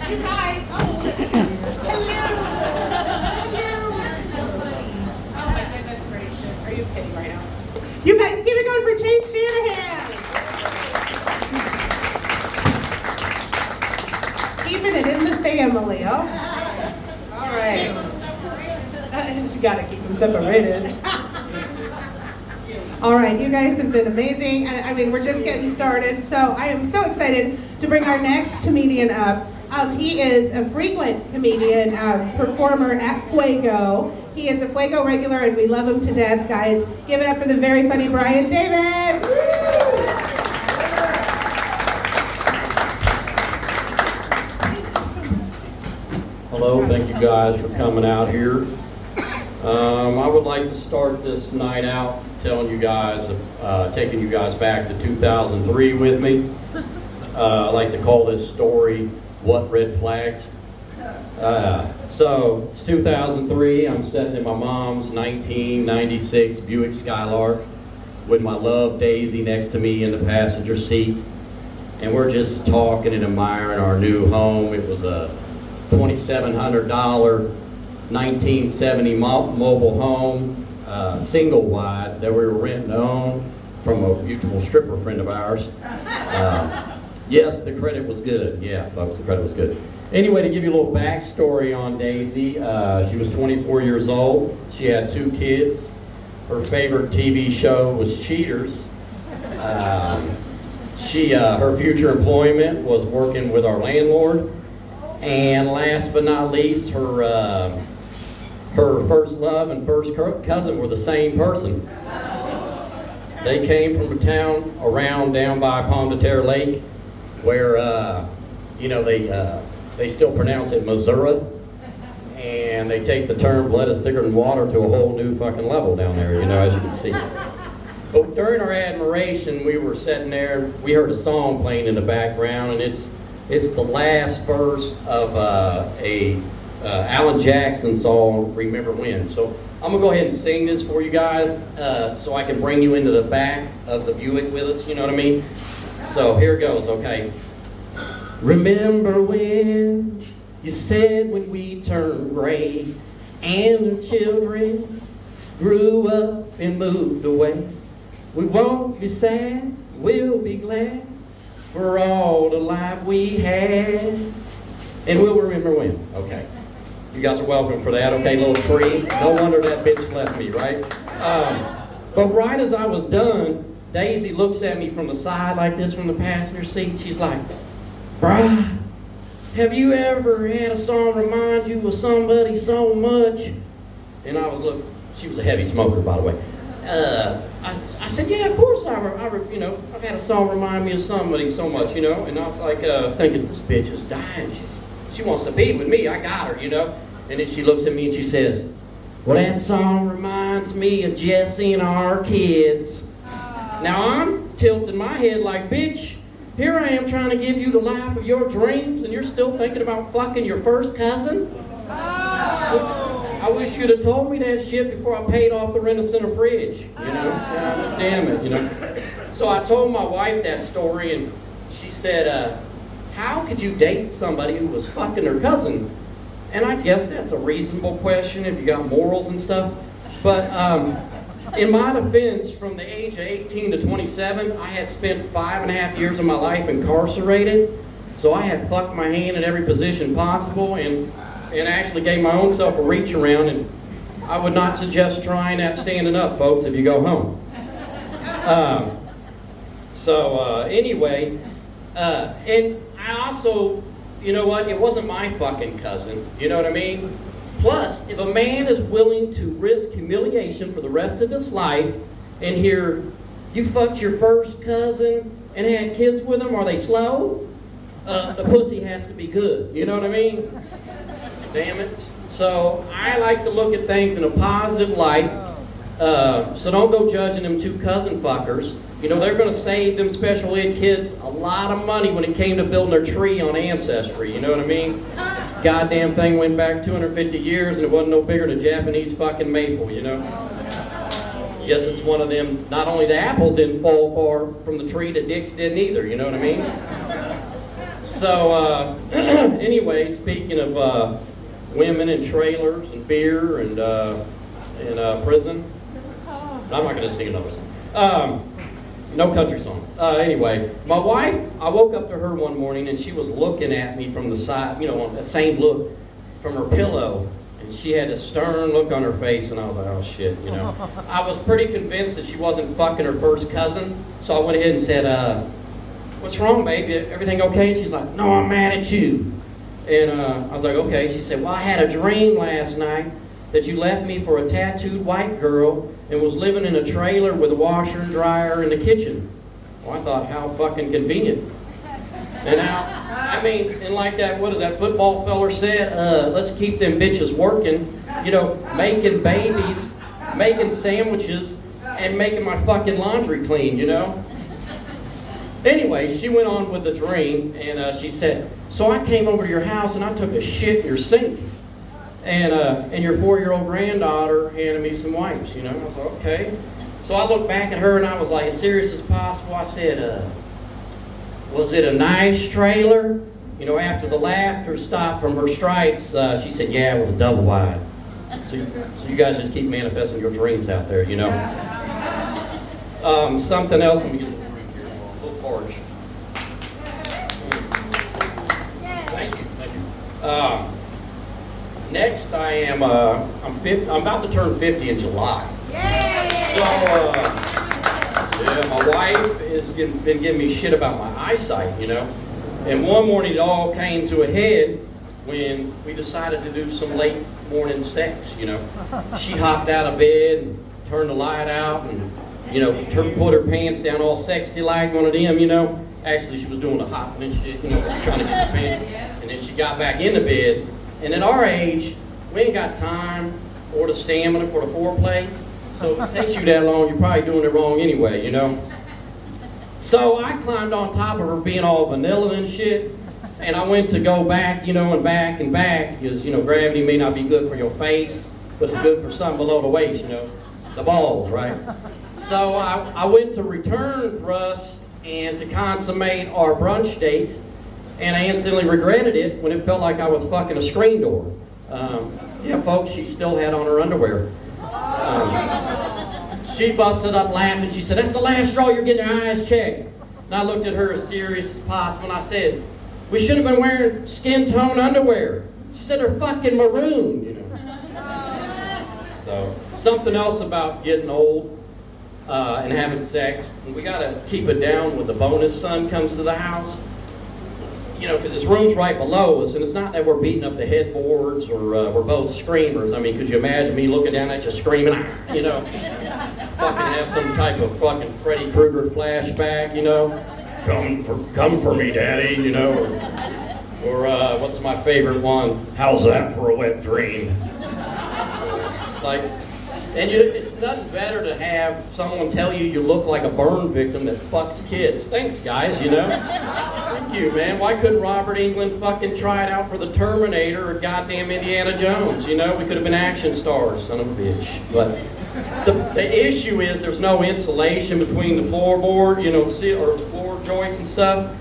You guys, oh, hello. Oh my goodness gracious. Are you kidding right now? You guys keep it going for Chase Shanahan. Keeping it in the family, oh. All right. You gotta keep them separated. All right, you guys have been amazing. I mean, we're just getting started. So I am so excited to bring our next comedian up. He is a frequent comedian, performer at Fuego. He is a Fuego regular, and we love him to death, guys. Give it up for the very funny Brian Davis. Hello, thank you guys for coming out here. I would like to start this night out telling you guys, taking you guys back to 2003 with me. I like to call this story, What Red Flags? So, it's 2003, I'm sitting in my mom's 1996 Buick Skylark with my love Daisy next to me in the passenger seat. And we're just talking and admiring our new home. It was a $2,700 1970 mobile home, single wide, that we were renting to own from a mutual stripper friend of ours. Yes, the credit was good. Yeah, folks, the credit was good. Anyway, to give you a little backstory on Daisy, she was 24 years old. She had 2 kids. Her favorite TV show was Cheaters. Her future employment was working with our landlord. And last but not least, her first love and first cousin were the same person. They came from a town around down by Pomme de Terre Lake, where they still pronounce it Missouri, and they take the term blood is thicker than water to a whole new fucking level down there, as you can see. But during our admiration, we were sitting there, we heard a song playing in the background, and it's the last verse of Alan Jackson song, Remember When. So I'm gonna go ahead and sing this for you guys, so I can bring you into the back of the Buick with us, you know what I mean? So here it goes, okay. Remember when you said when we turned gray and the children grew up and moved away, we won't be sad, we'll be glad for all the life we had, and we'll remember when. Okay. You guys are welcome for that. Okay, little tree. No wonder that bitch left me, right? But right as I was done, Daisy looks at me from the side like this from the passenger seat. She's like, Brian, have you ever had a song remind you of somebody so much? And I was looking, she was a heavy smoker, by the way. I said, yeah, of course I've had a song remind me of somebody so much, And I was like, thinking, this bitch is dying. She wants to be with me. I got her, And then she looks at me and she says, well, that song reminds me of Jesse and our kids. Now I'm tilting my head like, bitch, here I am trying to give you the life of your dreams and you're still thinking about fucking your first cousin? I wish you'd have told me that shit before I paid off the Rent-A-Center fridge, God damn it, So I told my wife that story and she said, how could you date somebody who was fucking her cousin? And I guess that's a reasonable question if you got morals and stuff. But in my defense, from the age of 18 to 27, I had spent 5.5 years of my life incarcerated. So I had fucked my hand in every position possible and actually gave my own self a reach around. And I would not suggest trying that standing up, folks, if you go home. Anyway, and I also, you know what, it wasn't my fucking cousin, you know what I mean? Plus, if a man is willing to risk humiliation for the rest of his life and hear, you fucked your first cousin and had kids with him, are they slow? The pussy has to be good, you know what I mean? Damn it. So, I like to look at things in a positive light, so don't go judging them 2 cousin fuckers. They're going to save them special ed kids a lot of money when it came to building their tree on Ancestry, you know what I mean? Goddamn thing went back 250 years and it wasn't no bigger than a Japanese fucking maple, Yes, it's one of them, not only the apples didn't fall far from the tree, the dicks didn't either, you know what I mean? So, anyway, speaking of women and trailers and beer and prison, I'm not going to sing another song. No country songs. Anyway, my wife, I woke up to her one morning and she was looking at me from the side, you know, that same look from her pillow. And she had a stern look on her face, and I was like, oh shit, you know. I was pretty convinced that she wasn't fucking her first cousin, so I went ahead and said, what's wrong, babe? Everything okay? And she's like, no, I'm mad at you. And I was like, okay. She said, well, I had a dream last night that you left me for a tattooed white girl and was living in a trailer with a washer and dryer in the kitchen. Well, I thought, how fucking convenient. And I mean, and like that, what is that football feller said? Let's keep them bitches working, you know, making babies, making sandwiches, and making my fucking laundry clean, you know? Anyway, she went on with the dream, and she said, so I came over to your house and I took a shit in your sink. And your 4-year-old granddaughter handed me some wipes, you know? I was like, okay. So I looked back at her and I was like, as serious as possible. I said, was it a nice trailer? You know, after the laughter stopped from her stripes, she said, yeah, it was a double wide. So you guys just keep manifesting your dreams out there, you know? Something else, let me get a little drink here, a little porridge. Thank you. Next, I'm about to turn 50 in July. So, yeah, my wife has been giving me shit about my eyesight, you know. And one morning it all came to a head when we decided to do some late morning sex, you know. She hopped out of bed and turned the light out and, you know, put her pants down all sexy like one of them, you know. Actually, she was doing the hopping and shit, you know, trying to get the pants. And then she got back into bed. And at our age, we ain't got time or the stamina for the foreplay. So if it takes you that long, you're probably doing it wrong anyway, you know? So I climbed on top of her being all vanilla and shit, and I went to go back, you know, and back and back, because, you know, gravity may not be good for your face, but it's good for something below the waist, you know, the balls, right? So I went to return thrust and to consummate our brunch date, and I instantly regretted it when it felt like I was fucking a screen door. Yeah, folks, she still had on her underwear. She busted up laughing. She said, that's the last straw, you're getting your eyes checked. And I looked at her as serious as possible and I said, we should have been wearing skin tone underwear. She said, they're fucking maroon, you know. So, something else about getting old and having sex, we gotta keep it down when the bonus son comes to the house. You know, because his room's right below us, and it's not that we're beating up the headboards or we're both screamers. I mean, could you imagine me looking down at you screaming, you know, fucking have some type of fucking Freddy Krueger flashback, you know, come for me, daddy, you know, or what's my favorite one? How's that for a wet dream? It's like, and it's nothing better to have someone tell you you look like a burn victim that fucks kids. Thanks, guys, you know. Thank you, man. Why couldn't Robert Englund fucking try it out for the Terminator or goddamn Indiana Jones? You know, we could have been action stars, son of a bitch. But the issue is there's no insulation between the floorboard, you know, or the floor joists and stuff.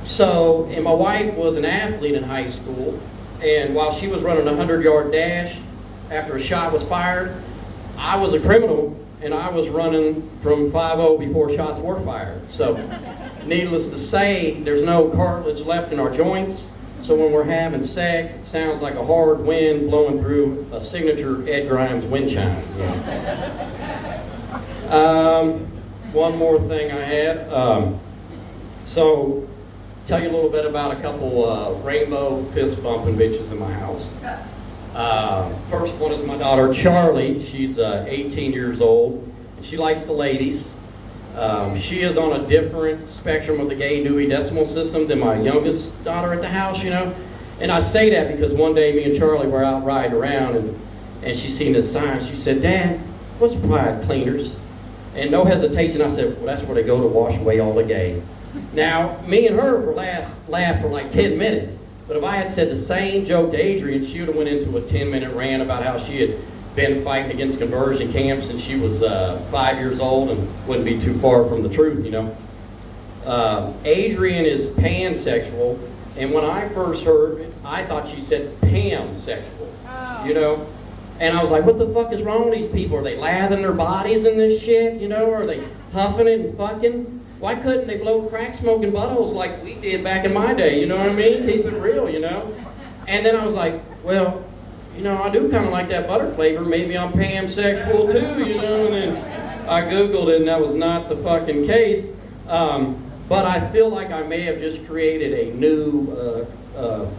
So, and my wife was an athlete in high school, and while she was running a 100-yard dash after a shot was fired, I was a criminal, and I was running from 5-0 before shots were fired. So, needless to say, there's no cartilage left in our joints. So when we're having sex, it sounds like a hard wind blowing through a signature Ed Grimes wind chime. Yeah. One more thing I had. So, tell you a little bit about a couple rainbow fist bumping bitches in my house. First one is my daughter Charlie. She's 18 years old, and she likes the ladies. She is on a different spectrum of the gay Dewey Decimal System than my youngest daughter at the house, you know. And I say that because one day me and Charlie were out riding around, and she seen this sign. She said, Dad, what's Pride Cleaners? And no hesitation, I said, well, that's where they go to wash away all the gay. Now, me and her laughed for like 10 minutes. But if I had said the same joke to Adrian, she would have went into a 10-minute rant about how she had been fighting against conversion camps since she was 5 years old and wouldn't be too far from the truth, you know. Adrian is pansexual, And when I first heard it, I thought she said pansexual, Oh. you know? And I was like, what the fuck is wrong with these people? Are they lathering their bodies in this shit, you know? Are they huffing it and fucking? Why couldn't they blow crack smoking buttholes like we did back in my day, you know what I mean? Keep it real, you know? And then I was like, well, you know, I do kind of like that butter flavor. Maybe I'm pansexual too, you know? And then I Googled it and that was not the fucking case. But I feel like I may have just created a new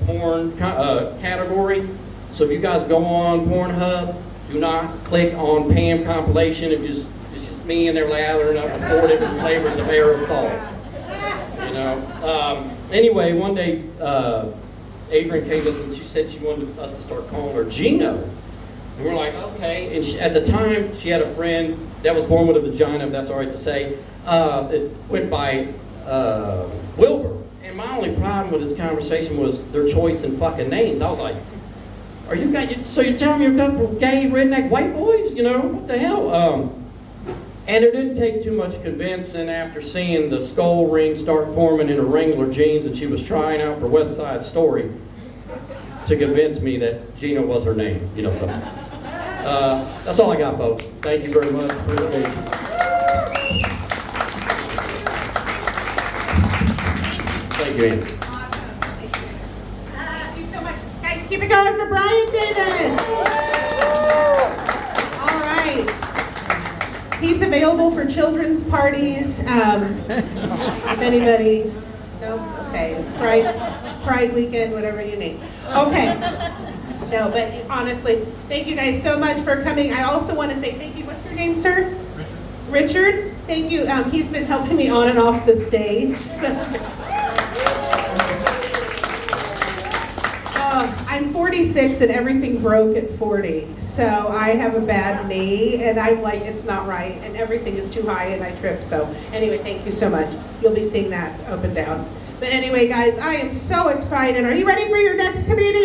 porn category. So if you guys go on Pornhub, do not click on Pam compilation. It's just me and they're lathering up with 4 different flavors of aerosol. You know. Anyway, one day Adrian came to us and she said she wanted us to start calling her Gino. And we're like, okay. And at the time, she had a friend that was born with a vagina, if that's all right to say. It went by Wilbur. And my only problem with this conversation was their choice in fucking names. I was like, are you guys, so you're telling me you're a couple of gay redneck white boys? You know, what the hell? And it didn't take too much convincing after seeing the skull ring start forming in her Wrangler jeans that she was trying out for West Side Story to convince me that Gina was her name, you know, so. That's all I got, folks. Thank you very much for the day. Thank you, Andy. Awesome. Thank you so much. Guys, keep it going for Brian Davis. All right. He's available for children's parties. If anybody, no? Okay. Pride weekend, whatever you need. Okay. No, but honestly, thank you guys so much for coming. I also want to say thank you. What's your name, sir? Richard. Thank you. He's been helping me on and off the stage. I'm 46 and everything broke at 40. So I have a bad knee and I'm like, it's not right. And everything is too high and I trip. So anyway, thank you so much. You'll be seeing that up and down. But anyway, guys, I am so excited. Are you ready for your next comedian?